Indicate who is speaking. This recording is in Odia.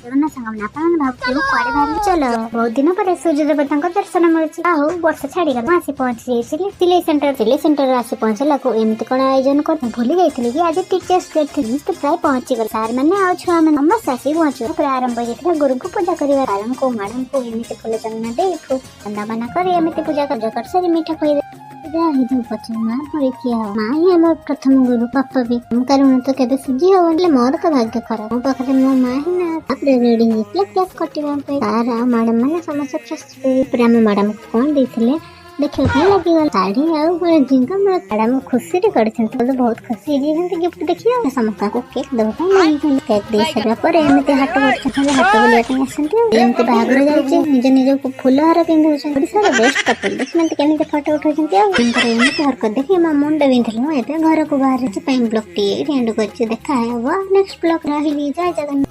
Speaker 1: ଜଗନ୍ନାଥ ସାଙ୍ଗମାନେ ଆପଣ ଭାବୁଥିବେ କୁଆଡେ ବାହାରିଲେ ଚଲ ବହୁତ ଦିନ ପରେ ସୂର୍ଯ୍ୟ ଦେବତାଙ୍କ ଦର୍ଶନ ମିଳୁଛି। ଆଉ ବର୍ଷ ଛାଡିଗଲା ମୁଁ ଆସି ପହଞ୍ଚି ଯାଇଥିଲି ସିଲେଇ ସେଣ୍ଟର ଆସି ପହଞ୍ଚିଲାକୁ ଏମିତି କଣ ଆୟୋଜନ କରି ଭୁଲି ଯାଇଥିଲି କି ଆଜି ଟିଚର୍ସ ଡେ ଥିଲି। ପ୍ରାୟ ପହଞ୍ଚିଗଲି ସାର୍ ମାନେ ଆଉ ଛୁଆ ମାନେ ସମସ୍ତେ ଆସିକି ପହଞ୍ଚିଗଲେ। ପୁରା ଆରମ୍ଭ ହେଇଯାଇଥିଲା ଗୁରୁଙ୍କୁ ପୂଜା କରିବା। ସାରଙ୍କୁ ମ୍ୟାଡମଙ୍କୁ ଏମିତି ଫୁଲ ଚନ୍ଦନ ଦେଇ ବନ୍ଦାବନା କରି ଏମିତି ପୂଜା କରିସାରି ମିଠା ଖୁଆଇଦେଲି। ଯାହା ହେଇଯାଉ ପଛେ ମା ପରୀକ୍ଷା ମା ହିଁ ଆମର ପ୍ରଥମ ଗୁରୁ ବାପା ବି କାରଣ ତ କେବେ ସୁଝି ହବନି। ମୋର ତ ଭାଗ୍ୟ ଖରାପ ମୋ ପାଖରେ ମୋ ମା ହିଁ ନା। ତାପରେ ରେଡି ହେଇଥିଲା କେକ୍ କଟିବା ପାଇଁ ସାର୍ ଆଉ ମ୍ୟାଡମ ମାନେ ସମସ୍ତେ ପ୍ରସ୍ତୁତ। ପୁରା ଆମ ମ୍ୟାଡମକୁ କଣ ଦେଇଥିଲେ ଦେଖିବା ପାଇଁ ଲାଗିଗଲା ଶାଢୀ ଆଉ ଝିଙ୍କା। ମ୍ୟାଡମ ଖୁସିରେ କରିଛନ୍ତି ବହୁତ ଖୁସି ହେଇଯାଇଛନ୍ତି ଗିଫ୍ଟ ଦେଖିବା ସମସ୍ତଙ୍କୁ କେକ୍ ଦେବା ପାଇଁ ଲାଗିଗଲେ। କେକ୍ ଦେଇ ସାରିବା ପରେ ଏମିତି ହାଟ କରୁଛନ୍ତି ହାଟ ବୁଲିବା ପାଇଁ ଆସନ୍ତି। ଏମିତି ବାହାଘର ଯାଉଛି ନିଜ ନିଜକୁ ଫୁଲ ହାର ପିନ୍ଧୁଛନ୍ତି। ଓଡ଼ିଶାର ବେଷ୍ଟ କପଲ ଦେଖିନାହାନ୍ତି କେମିତି ଫଟୋ ଉଠାଉଛନ୍ତି। ଆଉ ଏମିତି ହରକତ ଦେଖି ମୋ ମୁଣ୍ଡ ବିନ୍ଧିଲା। ମୁଁ ଏବେ ଘରକୁ ବାହାରିଛି ପାଇଁ ବ୍ଲଗ ଟି ଏଣ୍ଡ କରିଛି। ଦେଖା ହବ ନେକ୍ସଟ ବ୍ଲଗ ରହିଲି ଜୟ ଜଗନ୍ନାଥ।